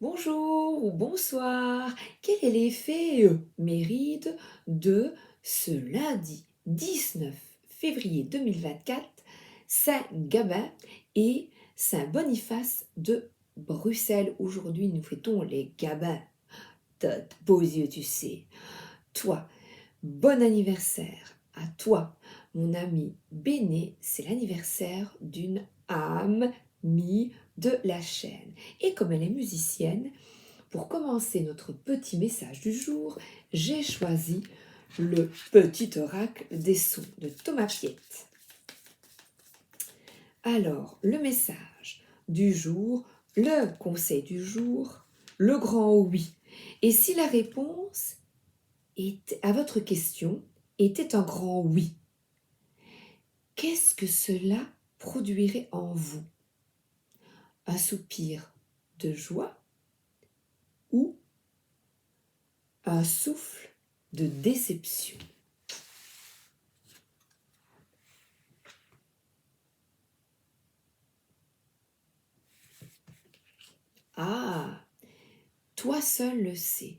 Bonjour ou bonsoir. Quel est l'effet mérite de ce lundi 19 février 2024, Saint-Gabin et Saint-Boniface de Bruxelles? Aujourd'hui, nous fêtons les Gabins. T'as de beaux yeux, tu sais. Toi, bon anniversaire à toi, mon ami Béné. C'est l'anniversaire d'une amie de la chaîne. Et comme elle est musicienne, pour commencer notre petit message du jour, j'ai choisi le petit oracle des sons de Thomas Piette. Alors, le message du jour, le conseil du jour, le grand oui. Et si la réponse à votre question était un grand oui, qu'est-ce que cela produirait en vous? Un soupir de joie ou un souffle de déception? Ah, toi seul le sais.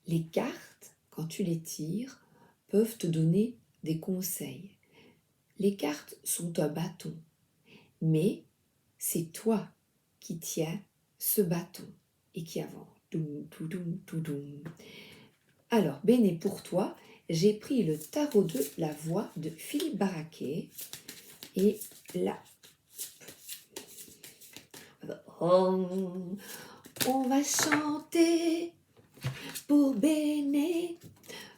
Les cartes, quand tu les tires, peuvent te donner des conseils. Les cartes sont un bâton, mais c'est toi qui tiens ce bâton et qui avance. Doum, toudoum, toudoum. Alors, Béné, pour toi, j'ai pris le tarot de la voix de Philippe Barraquet. Et là, oh, on va chanter pour Béné,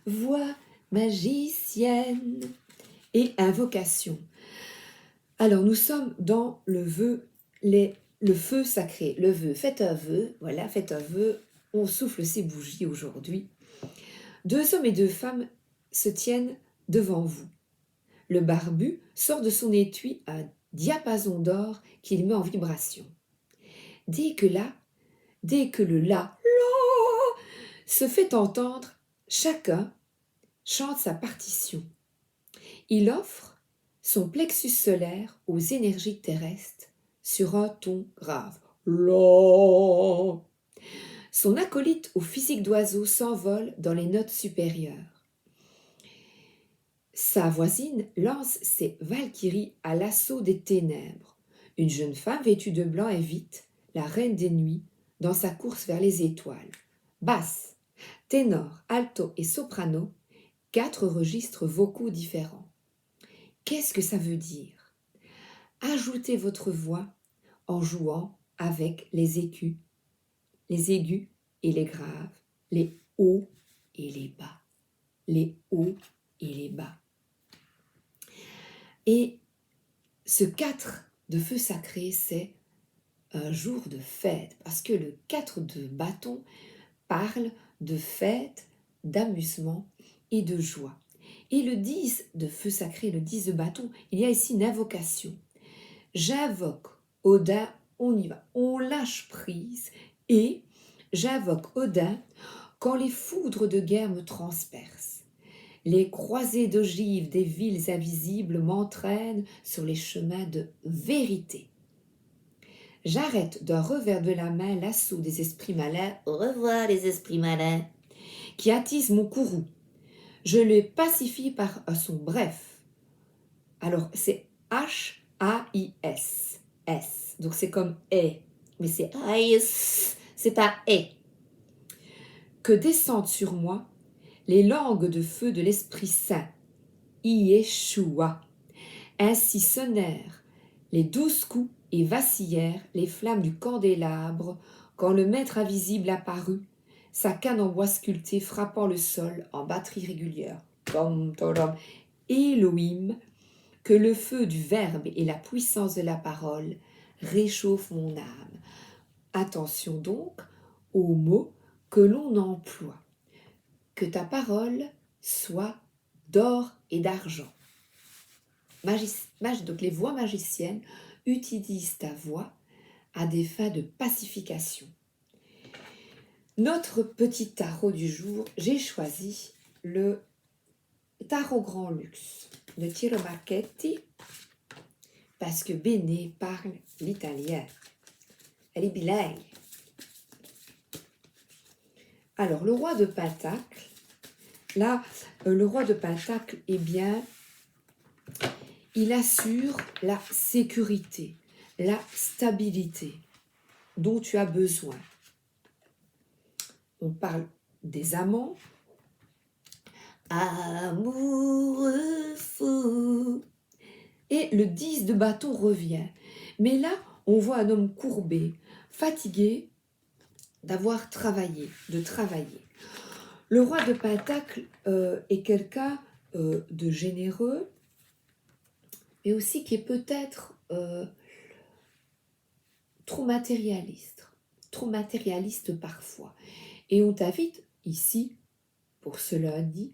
voix magicienne et invocation. Alors, nous sommes dans le vœu, le feu sacré. Le vœu, faites un vœu, voilà, faites un vœu. On souffle ces bougies aujourd'hui. 2 hommes et 2 femmes se tiennent devant vous. Le barbu sort de son étui un diapason d'or qu'il met en vibration. Dès que le la se fait entendre, chacun chante sa partition. Il offre son plexus solaire aux énergies terrestres sur un ton grave. La. Son acolyte au physique d'oiseau s'envole dans les notes supérieures. Sa voisine lance ses valkyries à l'assaut des ténèbres. Une jeune femme vêtue de blanc invite la reine des nuits dans sa course vers les étoiles. Basse, ténor, alto et soprano, 4 registres vocaux différents. Qu'est-ce que ça veut dire? Ajoutez votre voix en jouant avec les aigus et les graves, les hauts et les bas, les hauts et les bas. Et ce 4 de feu sacré, c'est un jour de fête, parce que le 4 de bâton parle de fête, d'amusement et de joie. Et le 10 de feu sacré, le 10 de bâton, il y a ici une invocation. J'invoque Odin, on y va, on lâche prise, et j'invoque Odin quand les foudres de guerre me transpercent. Les croisées d'ogives des villes invisibles m'entraînent sur les chemins de vérité. J'arrête d'un revers de la main l'assaut des esprits malins, au revoir les esprits malins, qui attisent mon courroux. Je les pacifie par un son bref. Alors c'est H-A-I-S. S. Donc c'est comme et, mais c'est A-I-S, c'est pas et. Que descendent sur moi les langues de feu de l'Esprit Saint, Yeshua. Ainsi sonnèrent les 12 coups et vacillèrent les flammes du candélabre quand le maître invisible apparut, sa canne en bois sculpté frappant le sol en batterie régulière. Tom, tom, tom. Elohim, que le feu du verbe et la puissance de la parole réchauffent mon âme. Attention donc aux mots que l'on emploie. Que ta parole soit d'or et d'argent. Donc les voix magiciennes utilisent ta voix à des fins de pacification. Notre petit tarot du jour, j'ai choisi le tarot grand luxe de Tiro Marchetti parce que Béné parle l'italien. Elle est bilingue. Alors, le roi de Pentacle, là, le roi de Pentacle, eh bien, il assure la sécurité, la stabilité dont tu as besoin. On parle des amants. Amoureux fou. Et le 10 de bâton revient. Mais là, on voit un homme courbé, fatigué d'avoir travaillé, de travailler. Le roi de Pentacle est quelqu'un de généreux, mais aussi qui est peut-être trop matérialiste parfois. Et on t'invite ici, pour ce lundi,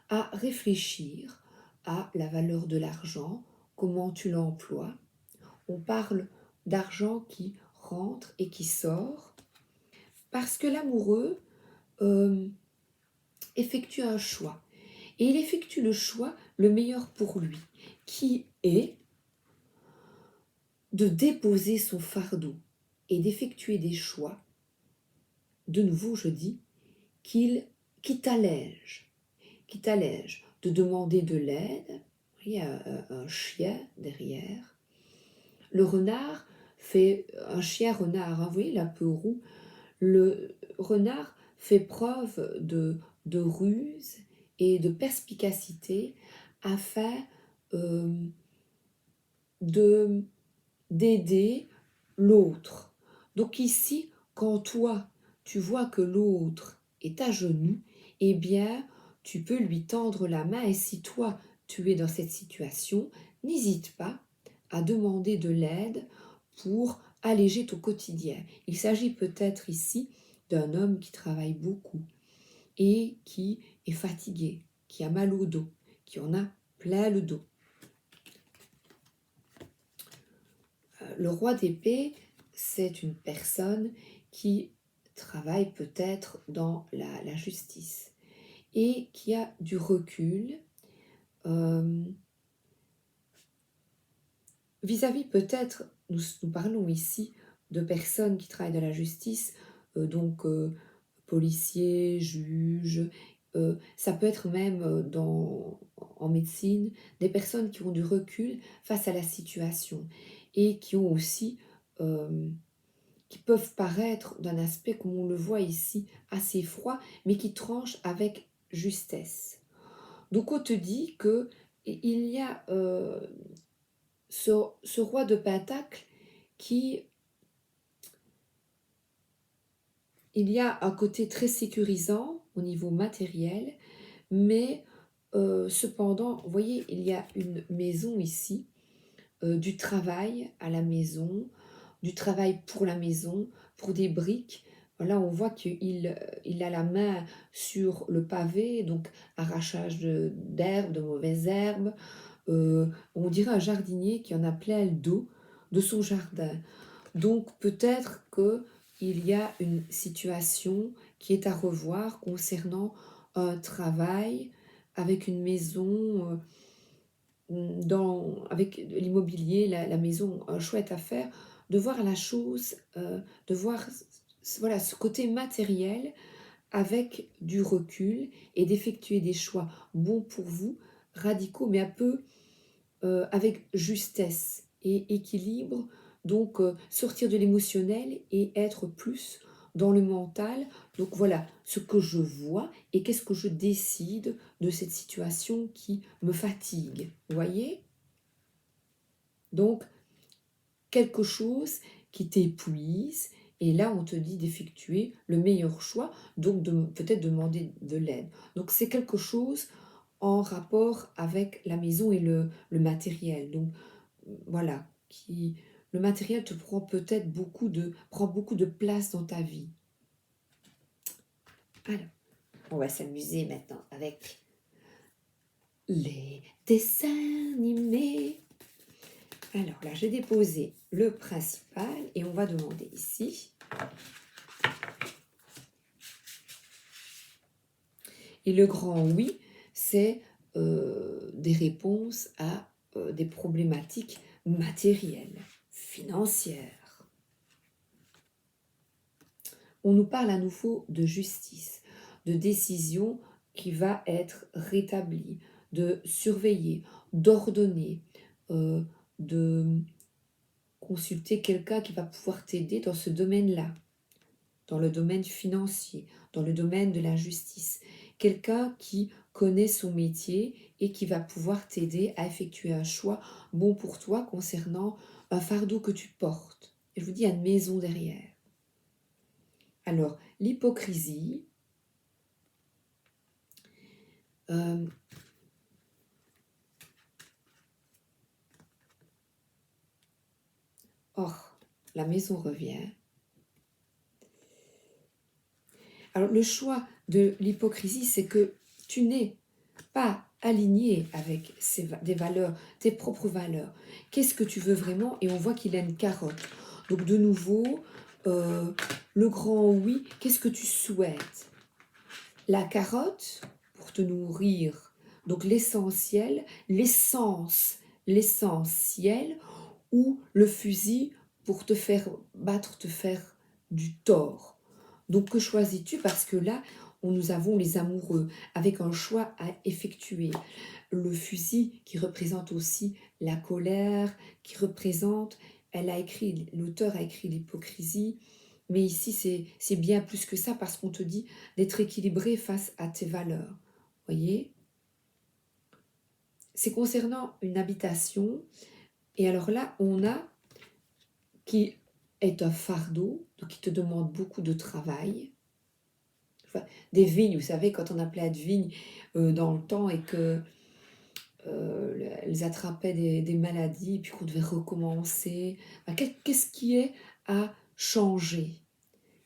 à réfléchir à la valeur de l'argent, comment tu l'emploies. On parle d'argent qui rentre et qui sort, parce que l'amoureux effectue un choix. Et il effectue le choix le meilleur pour lui, qui est de déposer son fardeau et d'effectuer des choix, de nouveau je dis, qui t'allègent, de demander de l'aide. Il y a un chien derrière. Le renard fait, un chien renard, hein, vous voyez la peau roux, le renard fait preuve de ruse et de perspicacité afin d'aider l'autre. Donc ici, quand toi, tu vois que l'autre est à genoux, eh bien, tu peux lui tendre la main. Et si toi, tu es dans cette situation, n'hésite pas à demander de l'aide pour alléger ton quotidien. Il s'agit peut-être ici d'un homme qui travaille beaucoup et qui est fatigué, qui a mal au dos, qui en a plein le dos. Le roi d'épée, c'est une personne qui travaille peut-être dans la justice et qui a du recul vis-à-vis peut-être, nous parlons ici de personnes qui travaillent dans la justice, donc policiers, juges, ça peut être même en médecine, des personnes qui ont du recul face à la situation et qui ont aussi, qui peuvent paraître d'un aspect, comme on le voit ici, assez froid, mais qui tranchent avec justesse. Donc on te dit que il y a ce roi de Pentacle qui, il y a un côté très sécurisant au niveau matériel, mais cependant, vous voyez, il y a une maison ici, du travail à la maison, du travail pour la maison, pour des briques. Là, on voit qu'il a la main sur le pavé, donc arrachage d'herbes, de mauvaises herbes. On dirait un jardinier qui en a plein le dos de son jardin. Donc peut-être qu'il y a une situation qui est à revoir concernant un travail avec une maison, avec l'immobilier, la maison, un chouette affaire, de voir la chose, de voir voilà, ce côté matériel avec du recul et d'effectuer des choix bons pour vous, radicaux, mais un peu avec justesse et équilibre. Donc sortir de l'émotionnel et être plus dans le mental. Donc voilà ce que je vois et qu'est-ce que je décide de cette situation qui me fatigue. Vous voyez? Donc quelque chose qui t'épuise et là on te dit d'effectuer le meilleur choix, donc de peut-être demander de l'aide. Donc c'est quelque chose en rapport avec la maison et le matériel. Donc voilà, le matériel te prend peut-être prend beaucoup de place dans ta vie. Alors, on va s'amuser maintenant avec les dessins animés. Alors là, j'ai déposé le principal et on va demander ici. Et le grand oui, c'est des réponses à des problématiques matérielles, financières. On nous parle à nouveau de justice. de décision qui va être rétablie, de surveiller, d'ordonner, de consulter quelqu'un qui va pouvoir t'aider dans ce domaine-là, dans le domaine financier, dans le domaine de la justice. Quelqu'un qui connaît son métier et qui va pouvoir t'aider à effectuer un choix bon pour toi concernant un fardeau que tu portes. Et je vous dis, il y a une maison derrière. Alors, l'hypocrisie, or, la maison revient. Alors, le choix de l'hypocrisie, c'est que tu n'es pas aligné avec des valeurs, tes propres valeurs. Qu'est-ce que tu veux vraiment? Et on voit qu'il a une carotte. Donc, de nouveau, le grand oui, qu'est-ce que tu souhaites? La carotte, pour te nourrir, donc l'essentiel, l'essentiel, ou le fusil pour te faire battre, te faire du tort. Donc que choisis-tu? Parce que là, nous avons les amoureux avec un choix à effectuer. Le fusil qui représente aussi la colère, qui représente, l'auteur a écrit l'hypocrisie, mais ici c'est bien plus que ça parce qu'on te dit d'être équilibré face à tes valeurs. Voyez? C'est concernant une habitation, et alors là, on a qui est un fardeau, donc qui te demande beaucoup de travail. Enfin, des vignes, vous savez, quand on a plein de vignes dans le temps et que elles attrapaient des maladies, puis qu'on devait recommencer. Enfin, qu'est-ce qui est à changer?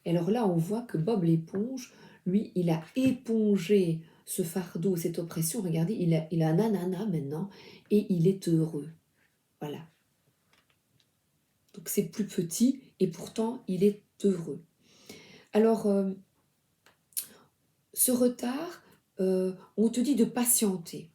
Et alors là, on voit que Bob l'éponge, lui, il a épongé ce fardeau, cette oppression. Regardez, il a un ananas maintenant et il est heureux. Voilà. Donc c'est plus petit et pourtant il est heureux. Alors, ce retard, on te dit de patienter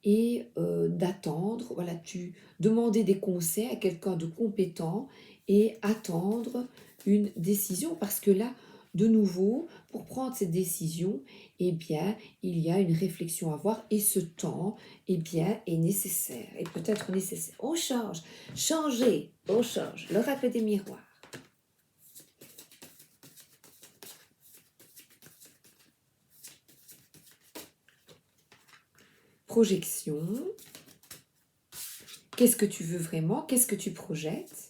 et d'attendre. Voilà, tu demander des conseils à quelqu'un de compétent et attendre une décision parce que là, de nouveau, pour prendre cette décision, eh bien, il y a une réflexion à avoir et ce temps, eh bien, est nécessaire et peut-être nécessaire. On change, changer, on change. L'oracle des miroirs. Projection. Qu'est-ce que tu veux vraiment? Qu'est-ce que tu projettes?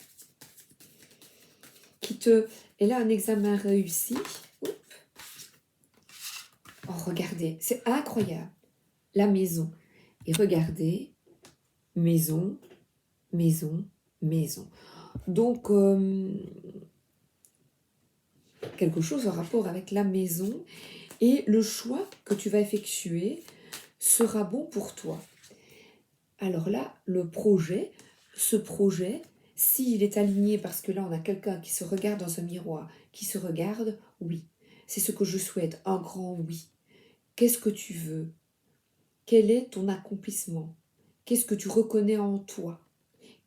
Et là, un examen réussi. Oups. Oh, regardez, c'est incroyable. La maison. Et regardez, maison, maison, maison. Donc, quelque chose en rapport avec la maison. Et le choix que tu vas effectuer sera bon pour toi. Alors là, ce projet, s'il est aligné, parce que là, on a quelqu'un qui se regarde dans un miroir, qui se regarde, oui, c'est ce que je souhaite, un grand oui. Qu'est-ce que tu veux? Quel est ton accomplissement? Qu'est-ce que tu reconnais en toi?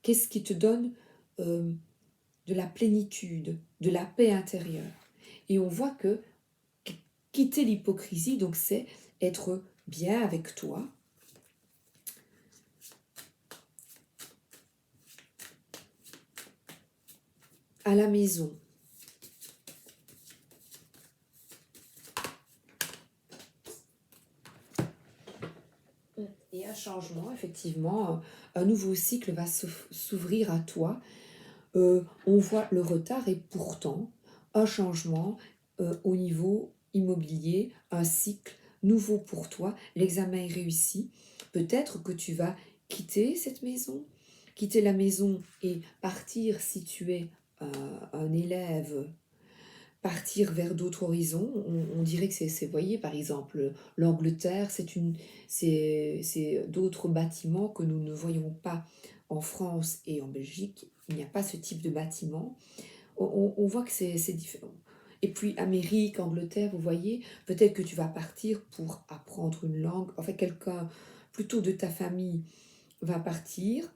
Qu'est-ce qui te donne de la plénitude, de la paix intérieure? Et on voit que quitter l'hypocrisie, donc c'est être bien avec toi, à la maison. Et un changement, effectivement, un nouveau cycle va s'ouvrir à toi. On voit le retard et pourtant un changement au niveau immobilier, un cycle nouveau pour toi. L'examen est réussi. Peut-être que tu vas quitter cette maison, quitter la maison et partir si tu es un élève, partir vers d'autres horizons. On dirait que c'est, voyez, par exemple, l'Angleterre, c'est d'autres bâtiments que nous ne voyons pas en France et en Belgique. Il n'y a pas ce type de bâtiment. On voit que c'est différent. Et puis Amérique, Angleterre, vous voyez, peut-être que tu vas partir pour apprendre une langue. En fait, quelqu'un plutôt de ta famille va partir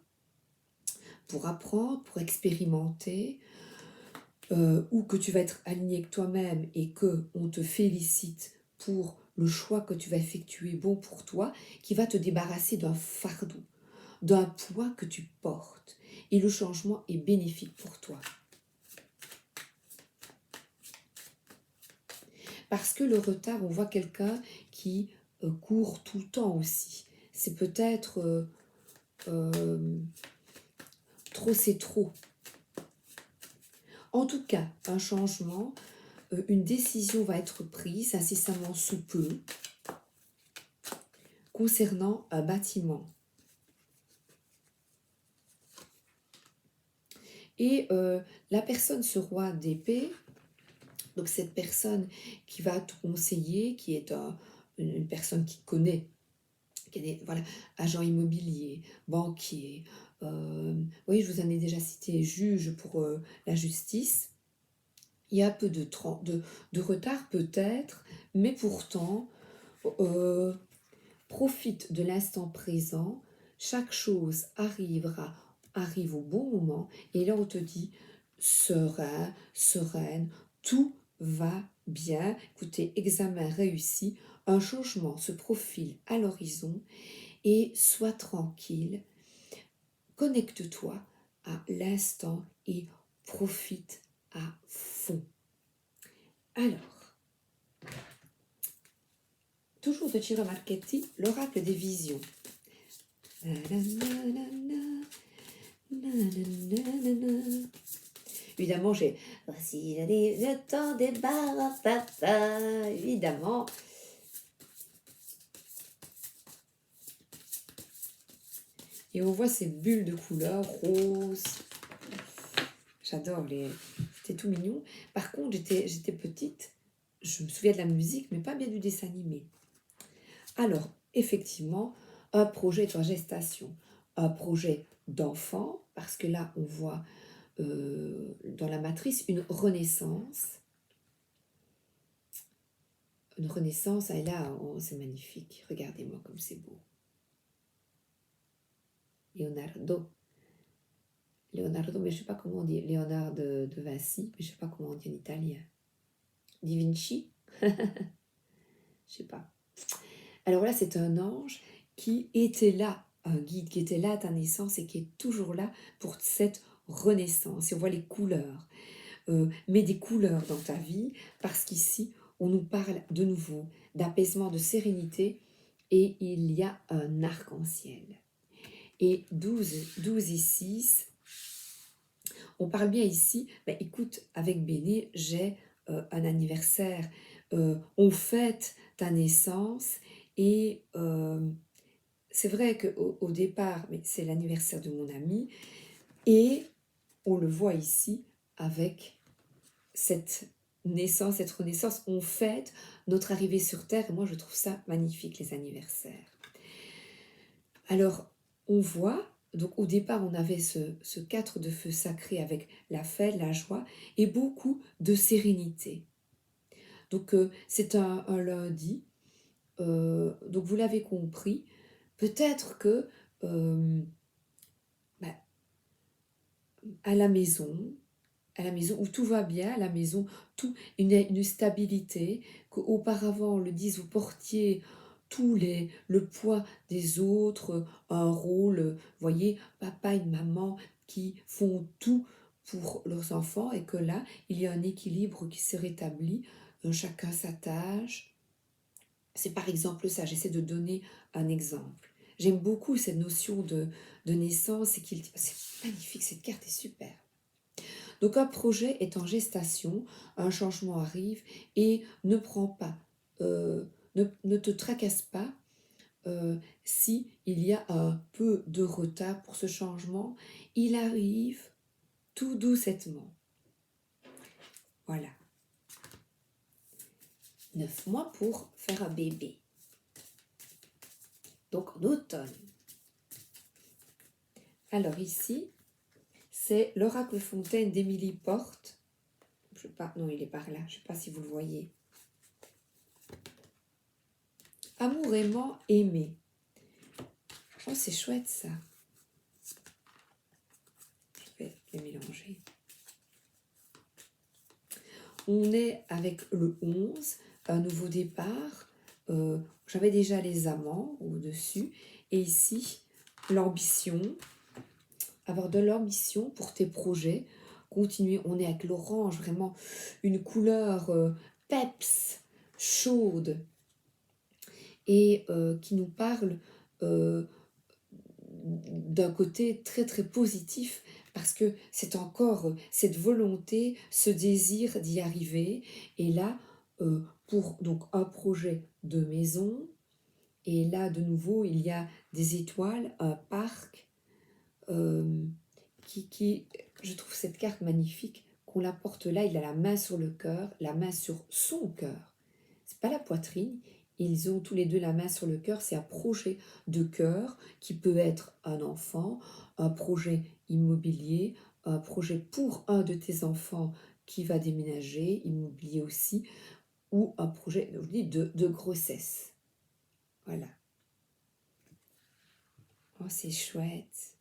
pour apprendre, pour expérimenter. ou que tu vas être aligné avec toi-même et que on te félicite pour le choix que tu vas effectuer bon pour toi, qui va te débarrasser d'un fardeau, d'un poids que tu portes. Et le changement est bénéfique pour toi. Parce que le retard, on voit quelqu'un qui court tout le temps aussi. C'est peut-être trop, c'est trop. En tout cas, un changement, une décision va être prise incessamment sous peu concernant un bâtiment. Et la personne, ce roi d'épée, donc cette personne qui va te conseiller, qui est une personne qui connaît, qui est voilà, agent immobilier, banquier, oui, je vous en ai déjà cité, juge pour la justice. Il y a peu de retard peut-être, mais pourtant, profite de l'instant présent, chaque chose arrive au bon moment, et là on te dit, serein, sereine, tout va bien. Écoutez, examen réussi, un changement se profile à l'horizon, et sois tranquille, connecte-toi à l'instant et profite à fond. Alors, toujours de Ciro Marchetti, l'oracle des visions. Évidemment, j'ai voici le temps des barres, papa, évidemment. Et on voit ces bulles de couleurs roses. J'adore c'était tout mignon. Par contre, j'étais petite, je me souviens de la musique, mais pas bien du dessin animé. Alors, effectivement, un projet est en gestation, un projet d'enfant, parce que là, on voit dans la matrice une renaissance. Une renaissance, et là, c'est magnifique. Regardez-moi comme c'est beau. Leonardo, mais je ne sais pas comment on dit, Léonard de Vinci, mais je ne sais pas comment on dit en italien. Di Vinci. Je ne sais pas. Alors là, c'est un ange qui était là, un guide qui était là à ta naissance et qui est toujours là pour cette renaissance. Et on voit les couleurs. Mets des couleurs dans ta vie, parce qu'ici, on nous parle de nouveau d'apaisement, de sérénité, et il y a un arc-en-ciel. Et 12 et 6, on parle bien ici, ben écoute, avec Béné, j'ai un anniversaire, on fête ta naissance, et c'est vrai qu'au départ, mais c'est l'anniversaire de mon ami, et on le voit ici avec cette naissance, cette renaissance, on fête notre arrivée sur Terre, et moi je trouve ça magnifique, les anniversaires. Alors, on voit, donc au départ on avait ce 4 de feu sacré avec la fête, la joie, et beaucoup de sérénité. Donc c'est un lundi, donc vous l'avez compris, peut-être que à la maison où tout va bien, à la maison, tout une stabilité, qu'auparavant, on le dise, vous portiez le poids des autres, un rôle, voyez, papa et maman qui font tout pour leurs enfants, et que là, il y a un équilibre qui se rétablit, chacun sa tâche. C'est par exemple ça, j'essaie de donner un exemple. J'aime beaucoup cette notion de naissance, c'est magnifique, cette carte est super. Donc un projet est en gestation, un changement arrive, et ne prends pas, ne te tracasse pas si il y a un peu de retard pour ce changement. Il arrive tout doucettement. Voilà. 9 mois pour faire un bébé. Donc en automne. Alors ici, c'est l'oracle fontaine d'Émilie Porte. Je sais pas, non, il est par là. Je ne sais pas si vous le voyez. Amour, aimant, aimer. Oh, c'est chouette ça. Je vais les mélanger. on est avec le 11, un nouveau départ. J'avais déjà les amants au-dessus. Et ici, l'ambition. Avoir de l'ambition pour tes projets. Continuer, on est avec l'orange, vraiment une couleur peps, chaude. Et qui nous parle d'un côté très très positif parce que c'est encore cette volonté, ce désir d'y arriver. Et là, pour donc un projet de maison, et là de nouveau il y a des étoiles, un parc qui, je trouve cette carte magnifique, qu'on la porte là, il a la main sur le cœur, la main sur son cœur. C'est pas la poitrine, ils ont tous les deux la main sur le cœur, c'est un projet de cœur qui peut être un enfant, un projet immobilier, un projet pour un de tes enfants qui va déménager, immobilier aussi, ou un projet, je dis, de grossesse. Voilà. Oh, c'est chouette.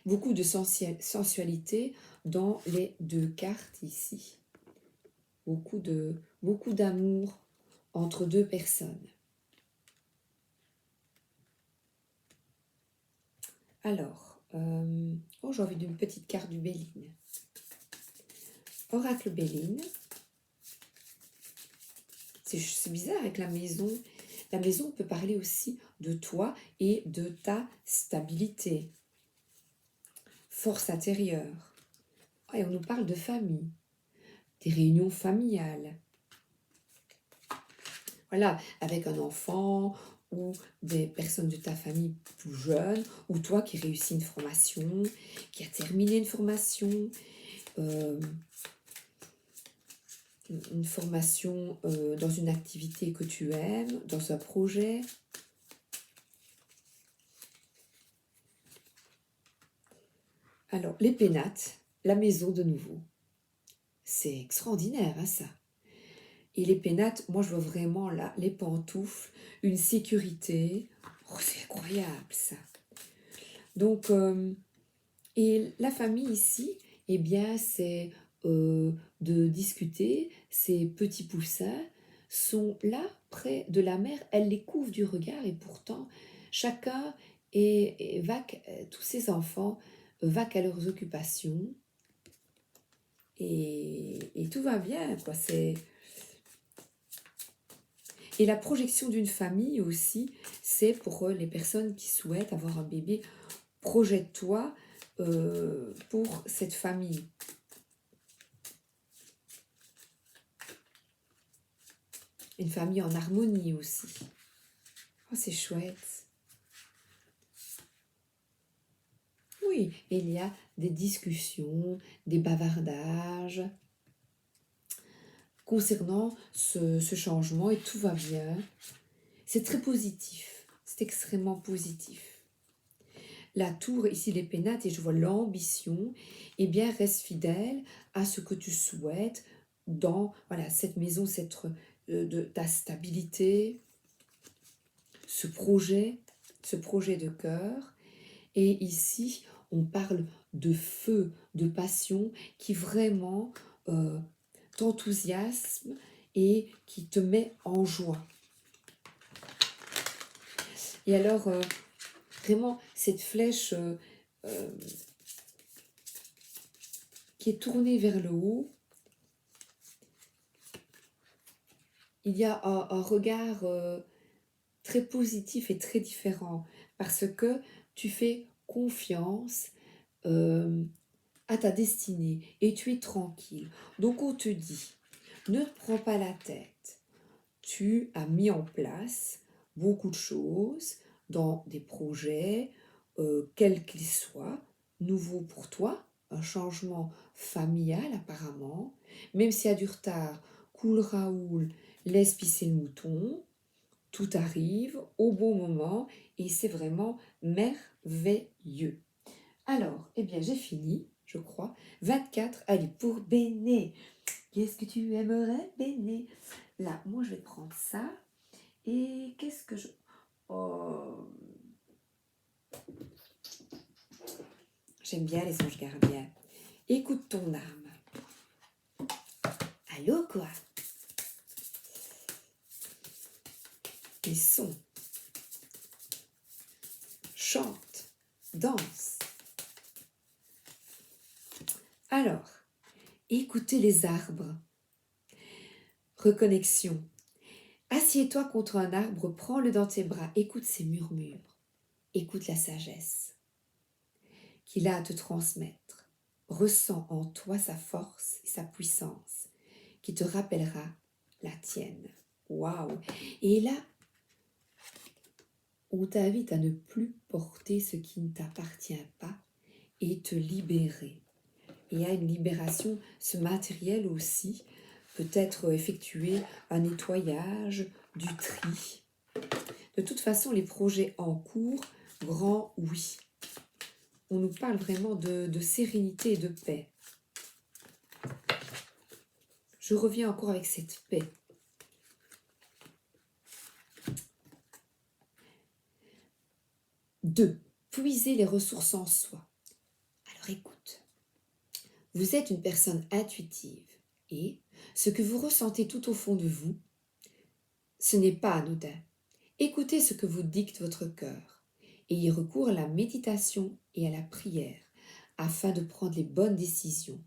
Beaucoup de sensualité dans les deux cartes ici. Beaucoup d'amour entre deux personnes. Alors, j'ai envie d'une petite carte du Béline. Oracle Béline. C'est bizarre avec la maison. La maison peut parler aussi de toi et de ta stabilité. Force intérieure. Et on nous parle de famille. Des réunions familiales. Voilà, avec un enfant ou des personnes de ta famille plus jeunes, ou toi qui réussis une formation, qui a terminé une formation dans une activité que tu aimes, dans un projet. Alors, les pénates, la maison de nouveau. C'est extraordinaire, hein, ça. Et les pénates, moi je vois vraiment là, les pantoufles, une sécurité. Oh, c'est incroyable ça. Donc, et la famille ici, eh bien, c'est de discuter. Ces petits poussins sont là, près de la mer. Elle les couvre du regard et pourtant, chacun tous ces enfants vaquent à leurs occupations. Et tout va bien, quoi. Et la projection d'une famille aussi, c'est pour les personnes qui souhaitent avoir un bébé. Projette-toi pour cette famille. Une famille en harmonie aussi. Oh, c'est chouette. Oui, et il y a des discussions, des bavardages concernant ce changement et tout va bien. C'est très positif, c'est extrêmement positif. La tour, ici les pénates, et je vois l'ambition, eh bien reste fidèle à ce que tu souhaites dans voilà, cette maison, de ta stabilité, ce projet de cœur. Et ici, on parle de feu, de passion qui vraiment t'enthousiasme et qui te met en joie. Et alors, vraiment, cette flèche qui est tournée vers le haut, il y a un regard très positif et très différent parce que tu fais confiance à ta destinée et tu es tranquille. Donc on te dit, ne te prends pas la tête. Tu as mis en place beaucoup de choses dans des projets, quels qu'ils soient, nouveaux pour toi, un changement familial apparemment, même s'il y a du retard, cool Raoul, laisse pisser le mouton, tout arrive au bon moment et c'est vraiment merveilleux. Alors, eh bien j'ai fini, je crois. 24, allez, pour Béné. Qu'est-ce que tu aimerais, Béné? Là, moi je vais prendre ça. Et qu'est-ce que je... Oh. J'aime bien les anges gardiens. Écoute ton âme. Allô quoi? Les sons. Chante, danse. Alors, écoutez les arbres. Reconnexion. Assieds-toi contre un arbre, prends-le dans tes bras, écoute ses murmures, écoute la sagesse qu'il a à te transmettre. Ressens en toi sa force et sa puissance qui te rappellera la tienne. Waouh! Et là, on t'invite à ne plus porter ce qui ne t'appartient pas et te libérer. Et à une libération, ce matériel aussi peut être effectué un nettoyage, du tri. De toute façon, les projets en cours, grands, oui. On nous parle vraiment de sérénité et de paix. Je reviens encore avec cette paix. Deux, puiser les ressources en soi. Alors écoute, vous êtes une personne intuitive et ce que vous ressentez tout au fond de vous, ce n'est pas anodin. Écoutez ce que vous dicte votre cœur. Ayez recours à la méditation et à la prière afin de prendre les bonnes décisions.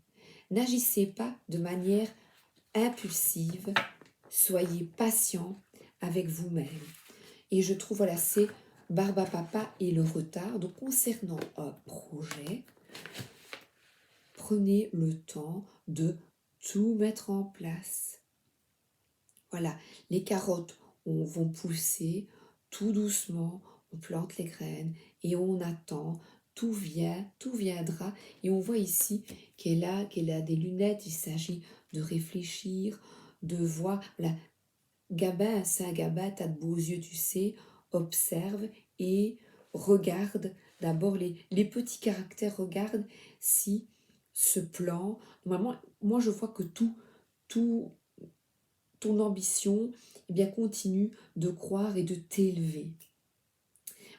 N'agissez pas de manière impulsive, soyez patient avec vous-même. Et je trouve, voilà, c'est Barba Papa et le retard. Donc, concernant un projet, prenez le temps de tout mettre en place. Voilà, les carottes vont pousser tout doucement, on plante les graines et on attend, tout vient, tout viendra. Et on voit ici qu'elle a des lunettes, il s'agit de réfléchir, de voir. Voilà, Gabin, Saint-Gabin, t'as de beaux yeux, tu sais, observe et regarde d'abord les petits caractères, regarde si ce plan, normalement, moi je vois que tout ton ambition, eh bien, continue de croire et de t'élever.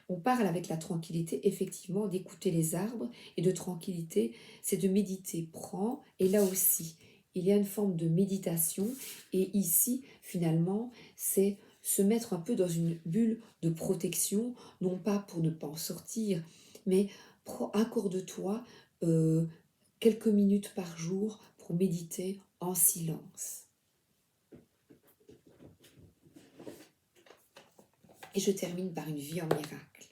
On parle avec la tranquillité, effectivement, d'écouter les arbres, et de tranquillité, c'est de méditer. Prends, et là aussi, il y a une forme de méditation, et ici, finalement, c'est se mettre un peu dans une bulle de protection, non pas pour ne pas en sortir, mais accorde-toi quelques minutes par jour pour méditer en silence. Et je termine par une vie en miracle.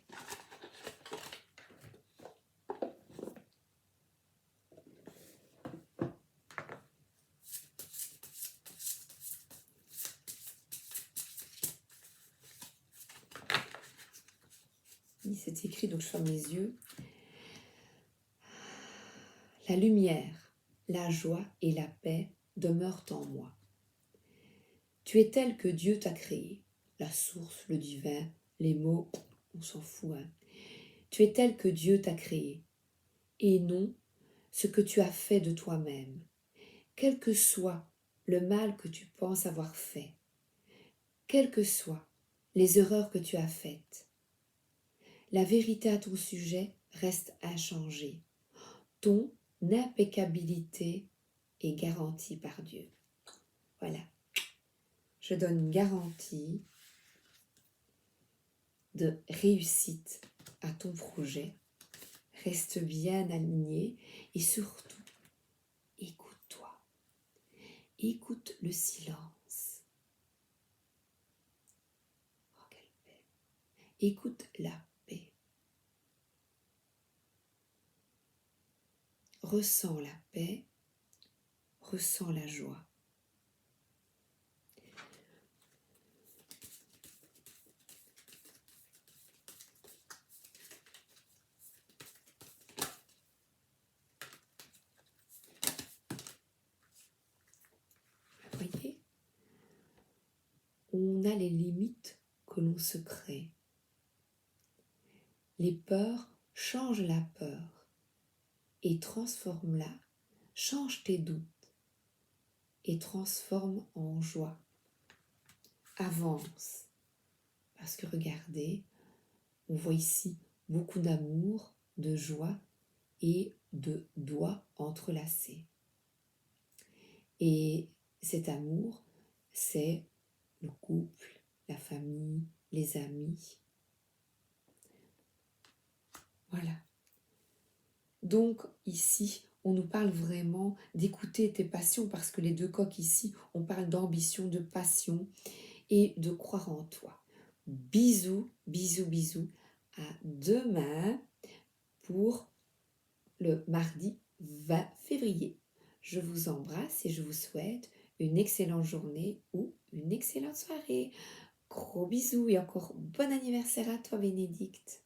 C'est écrit, donc je ferme les yeux. La lumière, la joie et la paix demeurent en moi. Tu es tel que Dieu t'a créé. La source, le divin, les mots, on s'en fout. Hein. Tu es tel que Dieu t'a créé. Et non ce que tu as fait de toi-même. Quel que soit le mal que tu penses avoir fait, quelles que soient les erreurs que tu as faites, la vérité à ton sujet reste inchangée. Ton impeccabilité est garantie par Dieu. Voilà. Je donne une garantie de réussite à ton projet. Reste bien aligné et surtout, écoute-toi. Écoute le silence. Oh, quelle paix. Écoute la paix. Ressens la paix, ressens la joie. Vous voyez, on a les limites que l'on se crée. Les peurs, change la peur et transforme-la, change tes doutes et transforme en joie. Avance, parce que regardez, on voit ici beaucoup d'amour, de joie et de doigts entrelacés. Et Cet amour, c'est le couple, la famille, les amis. Voilà. Donc ici, on nous parle vraiment d'écouter tes passions parce que les deux coqs ici, on parle d'ambition, de passion et de croire en toi. Bisous, bisous, bisous. À demain pour le mardi 20 février. Je vous embrasse et je vous souhaite une excellente journée ou une excellente soirée. Gros bisous et encore bon anniversaire à toi Bénédicte.